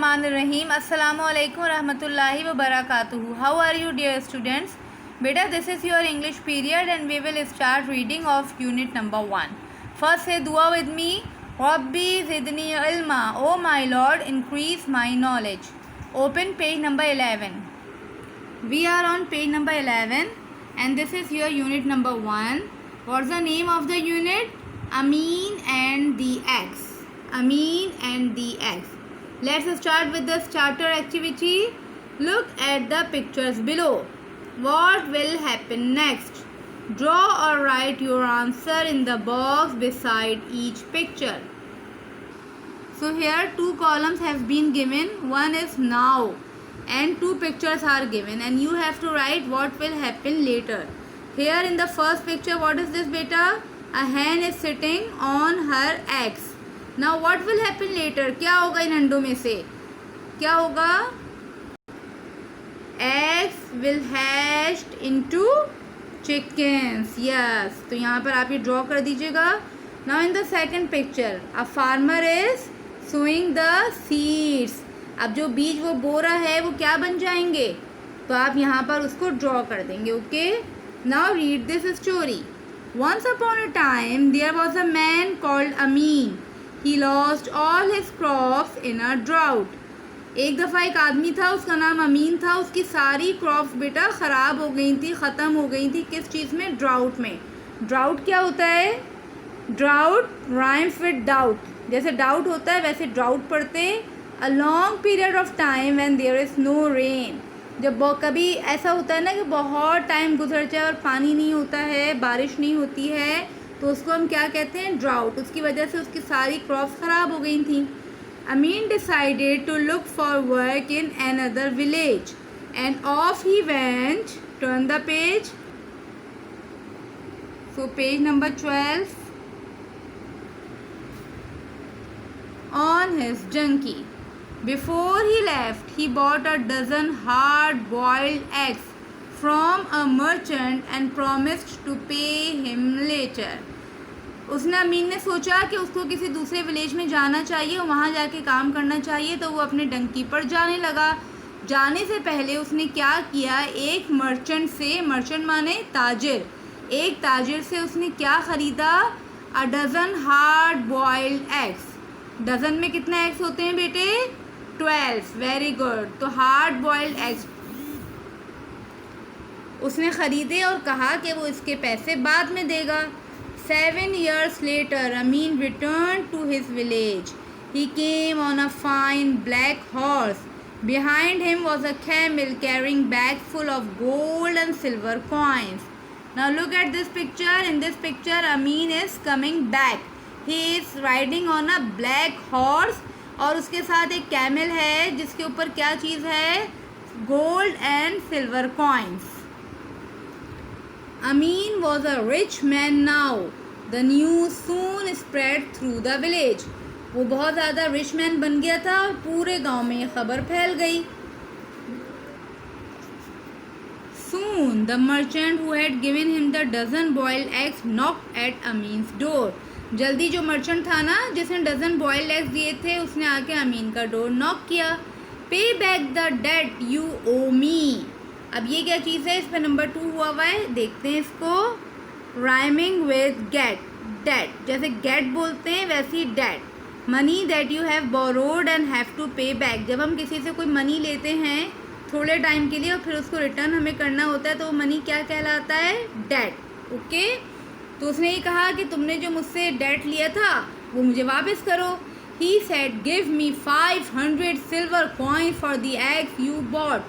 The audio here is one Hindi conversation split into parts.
बिस्मिल्लाहिर्रहमानिर्रहीम। अस्सलामु अलैकुम रहमतुल्लाहि व बरकातुहू। How are you dear students? बेटा, this is your English period and we will start reading of unit number 1. First से दुआ विद मी। रब्बी ज़िदनी इल्मा, O my lord increase my knowledge. Open page number 11. We are on page number 11 and this is your unit number 1. What's the name of the unit? Ameen and the X. Ameen and the X. Let's start with the starter activity. Look at the pictures below. What will happen next? Draw or write your answer in the box beside each picture. So here 2 columns have been given. One is now and 2 pictures are given and you have to write what will happen later. Here in the first picture, what is this beta? A hen is sitting on her eggs. Now what will happen later? क्या होगा इन अंडों में से? क्या होगा? Eggs will hatched into chickens. Yes. तो यहाँ पर आप ये ड्रॉ कर दीजिएगा. Now in the second picture, a farmer is sowing the seeds. अब जो बीज वो बो रहा है वो क्या बन जाएंगे? तो आप यहाँ पर उसको ड्रॉ कर देंगे. Okay. Now read this story. Once upon a time there was a man called Amin. He lost all his crops in a drought. एक दफ़ा एक आदमी था, उसका नाम अमीन था. उसकी सारी क्रॉप्स बेटा ख़राब हो गई थी, ख़त्म हो गई थी. किस चीज़ में? ड्राउट में. ड्राउट क्या होता है? Drought rhymes with doubt. जैसे डाउट होता है वैसे ड्राउट पढ़ते हैं. A long period of time when there is no rain. जब कभी ऐसा होता है ना कि बहुत टाइम गुजर जाए और पानी नहीं होता है, बारिश नहीं होती है, तो उसको हम क्या कहते हैं? ड्राउट. उसकी वजह से उसकी सारी क्रॉप्स ख़राब हो गई थी. Amin decided to look for work in another village and off he went. Turn the page. So page number 12. On his donkey. Before he left, he bought a dozen hard-boiled eggs from a merchant and promised to pay him later. उसने अमीन ने सोचा कि उसको किसी दूसरे विलेज में जाना चाहिए, वहाँ जाके काम करना चाहिए, तो वो अपने डंकी पर जाने लगा. जाने से पहले उसने क्या किया? एक मर्चेंट से, मर्चेंट माने ताजिर, एक ताजिर से उसने क्या ख़रीदा? A dozen hard boiled eggs. Dozen में कितने एग्स होते हैं बेटे? 12. Very good. तो हार्ड बॉइल्ड एग्स उसने ख़रीदे और कहा कि वो इसके पैसे बाद में देगा. 7 years later, Amin returned to his village. He came on a fine black horse. Behind him was a camel carrying bag full of gold and silver coins. Now look at this picture. In this picture, Amin is coming back. He is riding on a black horse और उसके साथ एक कैमल है जिसके ऊपर क्या चीज़ है? Gold and silver coins. Amin was a rich man now. The news soon spread through the village. वो बहुत ज़्यादा रिच मैन बन गया था और पूरे गांव में ये खबर फैल गई. Soon the merchant who had given him the dozen boiled eggs knocked at Amin's door. जल्दी जो मर्चेंट था ना, जिसने डज़न बॉइल्ड एग्स दिए थे, उसने आके अमीन का डोर नॉक किया. पे बैक द डेट यू ओ मी. अब ये क्या चीज़ है? इस पर नंबर 2 हुआ है. देखते हैं इसको. Rhyming with get. डेट जैसे गेट बोलते हैं वैसे ही date. Money that you have borrowed and have to pay back. जब हम किसी से कोई मनी लेते हैं थोड़े टाइम के लिए और फिर उसको रिटर्न हमें करना होता है तो वो मनी क्या कहलाता है? डेट. ओके. तो उसने ये कहा कि तुमने जो मुझसे डेट लिया था वो मुझे वापस करो. He said, give me 500 silver coins for the eggs you bought.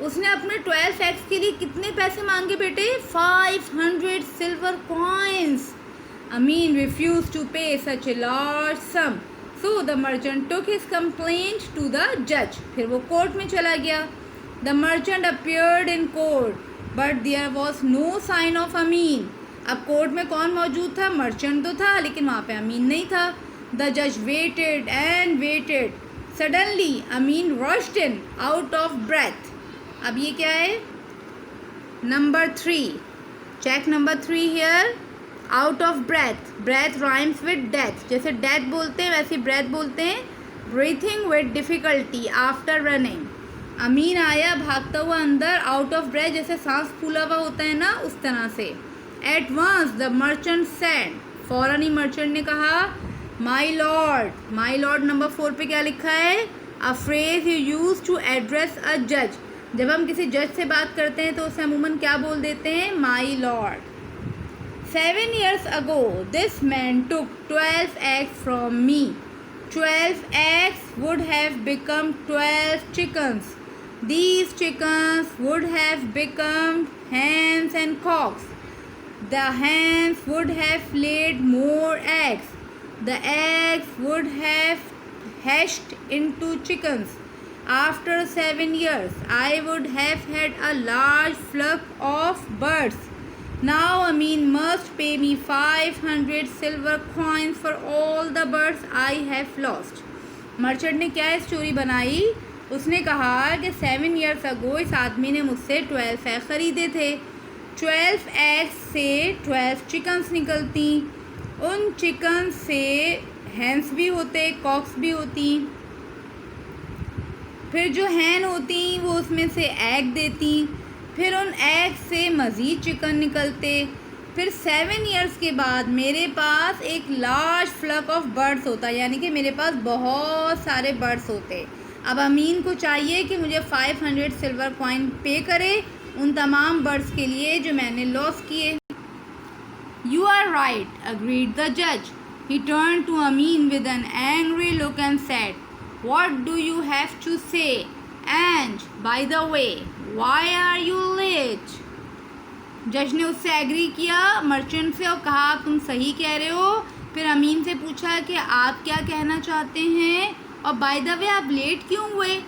उसने अपने 12 एग्स के लिए कितने पैसे मांगे बेटे? 500 silver coins. Amin refused to pay such a large sum. So the merchant took his complaint to the judge. फिर वो कोर्ट में चला गया. The merchant appeared in court, but there was no sign of Amin. अब कोर्ट में कौन मौजूद था? मर्चेंट तो था लेकिन वहाँ पे अमीन नहीं था. द जज waited and waited. Suddenly Amin rushed in out of breath. अब ये क्या है? Number 3. Check number 3 here. Out of breath. Breath rhymes with death. जैसे डेथ बोलते हैं वैसे ब्रेथ बोलते हैं. Breathing with difficulty after running. Amin आया भागता हुआ अंदर, आउट ऑफ ब्रेथ, जैसे सांस फूला हुआ होता है ना, उस तरह से। At once the merchant said, फौरन ही मर्चेंट ने कहा, my lord. My lord number 4 पे क्या लिखा है? A phrase you use to address a जज। जब हम किसी जज से बात करते हैं तो उसे अमूमन क्या बोल देते हैं? My Lord. 7 years ago, this man took 12 eggs from me. 12 eggs would have become 12 chickens. These chickens would have become hens and cocks. The hens would have laid more eggs. The eggs would have hatched into chickens. After 7 years, I would have had a large flock of birds. Now Amin must pay me 500 silver coins for all the birds I have lost. Merchant ने क्या स्टोरी बनाई? उसने कहा कि 7 years ago इस आदमी ने मुझसे 12 एग ख़रीदे थे। 12 एग्स से 12 चिकन्स निकलती। उन चिकन से हैंस भी होते, कॉक्स भी होती। फिर जो हैन होती वो उसमें से एग देती। फिर उन एग से मज़ीद चिकन निकलते। फिर 7 years के बाद मेरे पास एक लार्ज फ्लक ऑफ बर्ड्स होता, यानी कि मेरे पास बहुत सारे बर्ड्स होते। अब अमीन को चाहिए कि मुझे 500 सिल्वर कॉइन पे करे उन तमाम बर्ड्स के लिए जो मैंने लॉस किए। You are right, agreed the जज। He turn to Amin with an angry look and said, what do you have to say? And by the way, why are you late? जज ने उससे एग्री किया, मर्चेंट से, और कहा तुम सही कह रहे हो। फिर अमीन से पूछा कि आप क्या कहना चाहते हैं, और बाय द वे आप लेट क्यों हुए?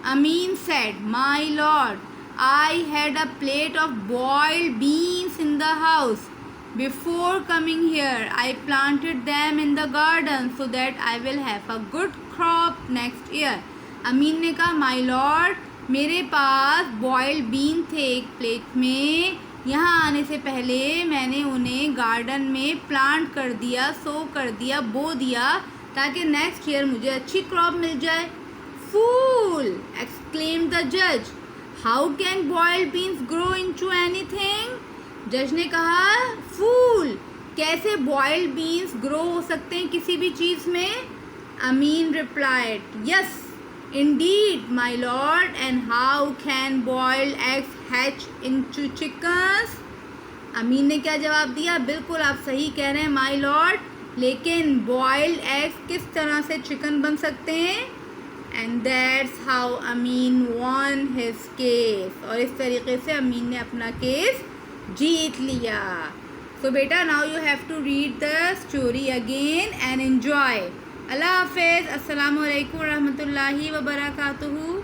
Amin said, my lord, I had a plate of boiled beans in the house. Before coming here, I planted them in the garden so that I will have a good crop next year. अमीन ने कहा, माई लॉर्ड, मेरे पास बॉइल्ड बीन थे एक प्लेट में। यहाँ आने से पहले मैंने उन्हें गार्डन में प्लांट कर दिया, सो कर दिया, बो दिया, ताकि नेक्स्ट ईयर मुझे अच्छी क्रॉप मिल जाए। फूल, एक्सक्लेम्ड द जज, how can boiled beans grow into anything? जज ने कहा, फूल, कैसे बॉइल्ड बीन्स ग्रो हो सकते हैं किसी भी चीज़ में? Amin replied, yes indeed my lord, and how can boiled eggs hatch into chickens? Amin ने क्या जवाब दिया? बिल्कुल आप सही कह रहे हैं माई लॉर्ड, लेकिन बॉइल्ड एग्स किस तरह से चिकन बन सकते हैं? And that's how Amin won his case. और इस तरीके से अमीन ने अपना केस जीत लिया। सो बेटा, now you have to read the story again and enjoy. अल्लाह हाफिज़। अस्सलामु अलैकुम रहमतुल्लाहि व बरकातुहू।